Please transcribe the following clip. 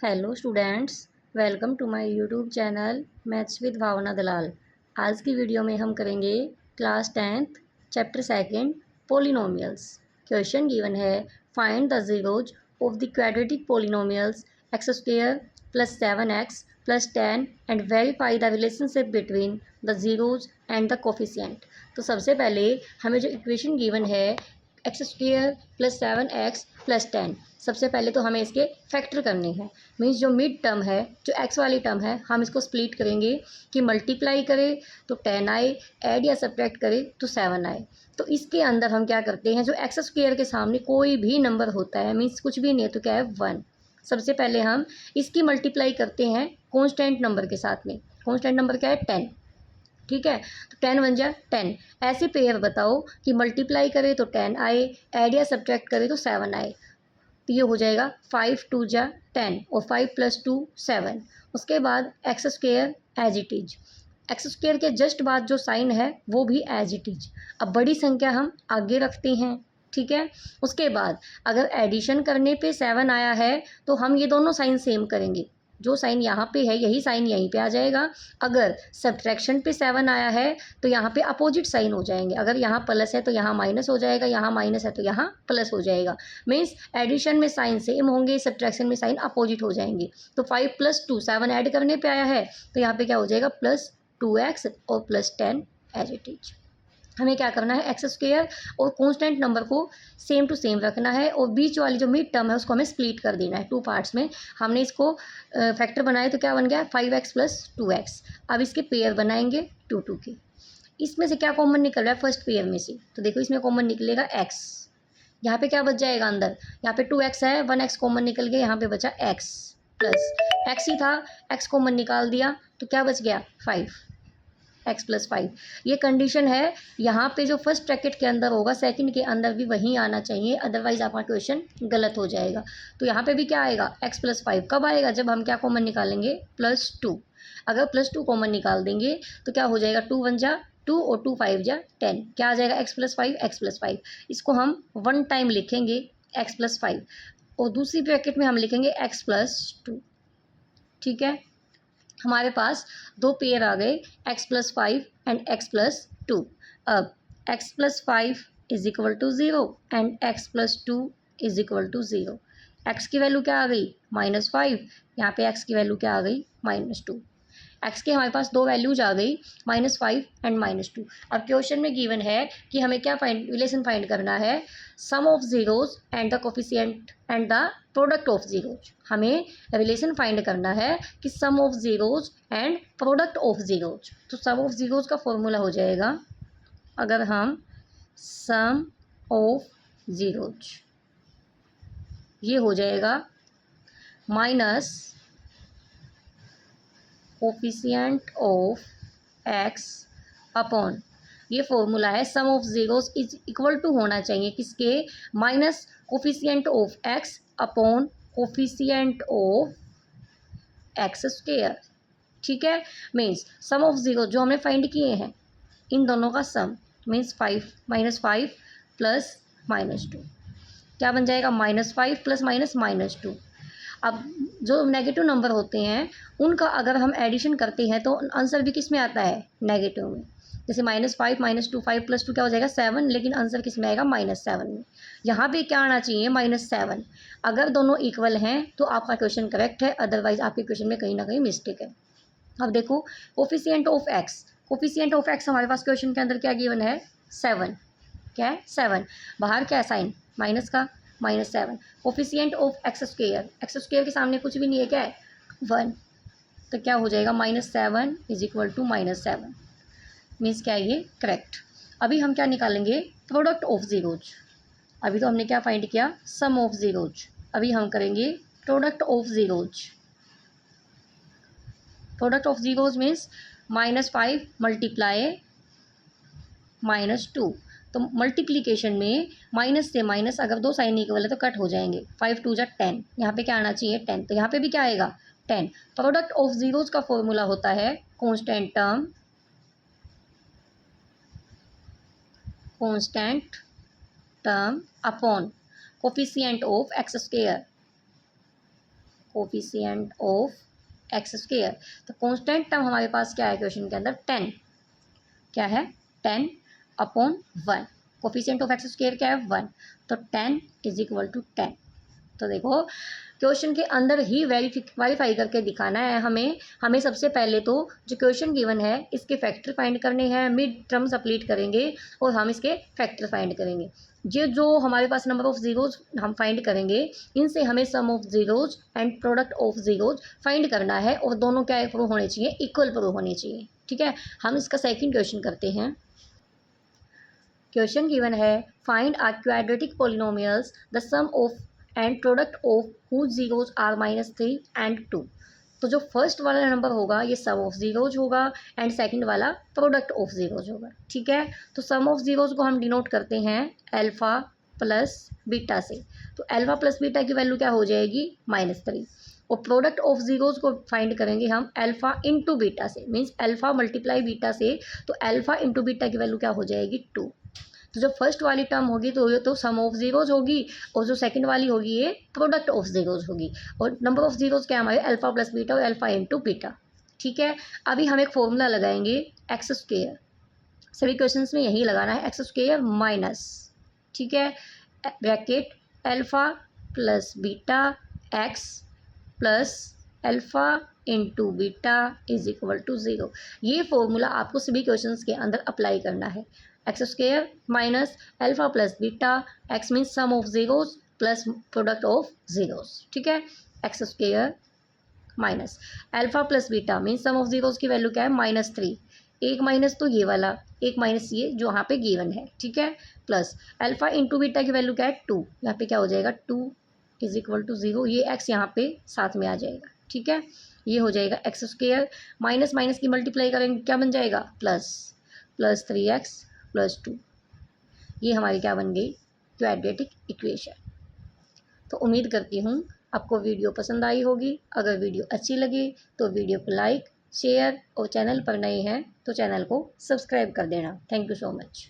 Hello students, welcome to my YouTube channel maths with Bhavna Dalal. आज की video में हम करेंगे class 10th chapter second polynomials. Question given है, find the zeros of the quadratic polynomials x square plus 7x plus 10 and verify the relationship between the zeros and the coefficient. तो सबसे पहले हमें जो इक्वेशन गिवन है x square plus 7x plus 10, सबसे पहले तो हमें इसके फैक्टर करने हैं। मीन्स जो मिड टर्म है, जो एक्स वाली टर्म है, हम इसको स्प्लिट करेंगे कि मल्टीप्लाई करें तो 10 आए, ऐड या सब्ट्रैक्ट करें तो 7 आए। तो इसके अंदर हम क्या करते हैं, जो एक्स स्क्वायर के सामने कोई भी नंबर होता है, मीन्स कुछ भी नहीं है तो क्या है 1। सबसे पहले हम इसकी मल्टीप्लाई करते हैं कॉन्स्टेंट नंबर के साथ में। कॉन्स्टेंट नंबर क्या है 10। ठीक है, तो 10 वन जा 10। ऐसे पेयर बताओ कि मल्टीप्लाई करें तो 10 आए, ऐड या सब्ट्रैक्ट करें तो 7 आए। तो ये हो जाएगा 5 2 जा 10 और 5 + 2 7। उसके बाद x square as it is, x square के जस्ट बाद जो साइन है वो भी एज इट इज। अब बड़ी संख्या हम आगे रखते हैं। ठीक है, उसके बाद अगर एडिशन करने पे 7 आया है तो हम ये दोनों साइन सेम करेंगे। जो साइन यहाँ पे है यही साइन यहीं पे आ जाएगा। अगर सब्ट्रैक्शन पे 7 आया है तो यहाँ पे अपोजिट साइन हो जाएंगे। अगर यहाँ प्लस है तो यहाँ माइनस हो जाएगा, यहाँ माइनस है तो यहाँ प्लस हो जाएगा। मीन्स एडिशन में साइन सेम होंगे, सब्ट्रैक्शन में साइन अपोजिट हो जाएंगे। तो 5 + 2 7 ऐड करने पे आया है तो यहाँ पे क्या हो जाएगा +2x और +10 एज इट इज। हमें क्या करना है, एक्स स्क्वायर और कांस्टेंट नंबर को सेम टू सेम रखना है और बीच वाली जो मिड टर्म है उसको हमें स्प्लिट कर देना है 2 पार्ट्स में। हमने इसको फैक्टर बनाए तो क्या बन गया 5x + 2x। अब इसके पेयर बनाएंगे 2 2 के। इसमें से क्या कॉमन निकल रहा है फर्स्ट पेयर में से, तो देखो इसमें कॉमन निकलेगा x। यहाँ पे क्या बच जाएगा अंदर, यहाँ पे 2x है, 1x कॉमन निकल गया, यहाँ पे बचा x प्लस x ही था, x कॉमन निकाल दिया तो क्या बच गया 5x + 5। ये कंडीशन है। यहाँ पे जो फर्स्ट ब्रैकेट के अंदर होगा सेकंड के अंदर भी वहीं आना चाहिए, अदरवाइज आपका क्वेश्चन गलत हो जाएगा। तो यहाँ पे भी क्या आएगा x + 5 कब आएगा, जब हम क्या कॉमन निकालेंगे +2। अगर +2 कॉमन निकाल देंगे तो क्या हो जाएगा 2 1 जा 2 और 2 5 जा 10, क्या आ जाएगा x + 5 x + 5। इसको हम 1 टाइम लिखेंगे x + 5 और दूसरी ब्रैकेट में हम लिखेंगे x + 2। ठीक है, हमारे पास दो पेयर आ गए x + 5 एंड x + 2। अब x + 5 = 0 एंड x + 2 = 0। x की वैल्यू क्या आ गई -5, यहाँ पे x की वैल्यू क्या आ गई -2। एक्स के हमारे पास दो वैल्यूज आ गई -5 एंड -2। अब क्वेश्चन में गिवन है कि हमें क्या रिलेशन फाइंड करना है, sum of zeros and the coefficient and the product of zeros. हमें रिलेशन फाइंड करना है कि sum of zeros and product of zeros. तो सम ऑफ जीरोज का फॉर्मूला हो जाएगा, अगर हम सम ऑफ जीरोज, ये हो जाएगा minus coefficient of x upon, ये फॉर्मूला है sum of zeros is equal to होना चाहिए किसके, minus coefficient of x upon coefficient of x square. ठीक है, मीन्स सम ऑफ जीरो जो हमने फाइंड किए हैं इन दोनों का सम, मीन्स 5 -5 प्लस -2 क्या बन जाएगा -5 प्लस -2। अब जो नेगेटिव नंबर होते हैं उनका अगर हम एडिशन करते हैं तो आंसर भी किस में आता है, नेगेटिव में। जैसे -5 -2 5 + 2 क्या हो जाएगा 7, लेकिन आंसर किस में आएगा -7 में। यहाँ पे क्या आना चाहिए -7। अगर दोनों इक्वल हैं तो आपका क्वेश्चन करेक्ट है, अदरवाइज आपके क्वेश्चन में कहीं ना कहीं मिस्टेक है। अब देखो coefficient of x, coefficient of x हमारे पास क्वेश्चन के अंदर क्या गिवन है 7, क्या है 7, बाहर क्या है साइन माइनस का -7। Coefficient of x square, x square के सामने कुछ भी नहीं है, क्या है 1, तो क्या हो जाएगा -7 = -7। मीन्स क्या है ये करेक्ट। अभी हम क्या निकालेंगे प्रोडक्ट ऑफ जीरोज। अभी तो हमने क्या फाइंड किया सम ऑफ जीरोज, अभी हम करेंगे product of zeros. Product of zeros means -5 × -2। तो मल्टीप्लिकेशन में माइनस से माइनस अगर दो साइन इक्वल है तो कट हो जाएंगे, 5 2 जा 10, यहाँ पे क्या आना चाहिए 10, तो यहाँ पे भी क्या आएगा 10। प्रोडक्ट ऑफ जीरोज का फॉर्मूला होता है constant term upon coefficient of x square. Coefficient of x square. तो कांस्टेंट टर्म हमारे पास क्या है क्वेश्चन के अंदर, 10। क्या है, 10/1। कोफिशिएंट ऑफ एक्स स्क्वायर क्या है, 1। तो 10 = 10। तो देखो क्वेश्चन के अंदर ही वेरीफाई करके दिखाना है हमें सबसे पहले तो जो क्वेश्चन गिवन है इसके फैक्टर फाइंड करने हैं, मिड टर्म सप्लीट करेंगे और हम इसके फैक्टर फाइंड करेंगे। ये जो हमारे पास नंबर ऑफ जीरोज हम फाइंड करेंगे, इनसे हमें sum of zeros and product of zeros find करना है और दोनों क्या प्रूव होने चाहिए, इक्वल प्रूव होने चाहिए। ठीक है, हम इसका सेकंड क्वेश्चन करते हैं। क्वेश्चन गिवन है find a quadratic polynomials the sum of and product of whose zeros are -3 and 2। तो जो फर्स्ट वाला नंबर होगा ये सम ऑफ जीरोज होगा एंड सेकंड वाला प्रोडक्ट ऑफ जीरोज होगा। ठीक है, तो सम ऑफ जीरोज को हम डिनोट करते हैं अल्फा प्लस बीटा से। तो अल्फा प्लस बीटा की वैल्यू क्या हो जाएगी, -3। और प्रोडक्ट ऑफ जीरोज को फाइंड करेंगे हम अल्फा इंटू बीटा से, मीन्स अल्फा मल्टीप्लाई बीटा से। तो अल्फा इंटू बीटा की वैल्यू क्या हो जाएगी, 2। तो जो फर्स्ट वाली टर्म होगी तो ये तो सम ऑफ जीरोज होगी और जो सेकंड वाली होगी ये प्रोडक्ट ऑफ जीरोज होगी। और नंबर ऑफ जीरोज क्या हमारे, अल्फा प्लस बीटा और अल्फा इंटू बीटा। ठीक है, अभी हम एक फॉर्मूला लगाएंगे एक्स स्क्वायर। सभी क्वेश्चंस में यही लगाना है, एक्स स्क्वायर माइनस, ठीक है, bracket alpha plus beta x plus alpha into beta = 0। ये फॉर्मूला आपको सभी क्वेश्चंस के अंदर अप्लाई करना है। X square minus alpha plus beta, x means sum of zeros plus product of zeros. ठीक है, x square minus alpha plus beta means sum of zeros की वैल्यू क्या है, -3। एक माइनस तो ये वाला, एक माइनस ये जो यहाँ पे गिवन है। ठीक है, प्लस अल्फा इंटू बीटा की वैल्यू क्या है, 2। यहाँ पे क्या हो जाएगा, 2 = 0। ये एक्स यहाँ पे साथ में आ जाएगा। ठीक है, ये हो जाएगा एक्स स्क्वायर माइनस माइनस की मल्टीप्लाई करेंगे क्या बन जाएगा, प्लस 3x + 2। ये हमारी क्या बन गई, क्वाड्रेटिक इक्वेशन। तो उम्मीद करती हूँ आपको वीडियो पसंद आई होगी। अगर वीडियो अच्छी लगी तो वीडियो को लाइक, शेयर और चैनल पर नए हैं तो चैनल को सब्सक्राइब कर देना। Thank you so much.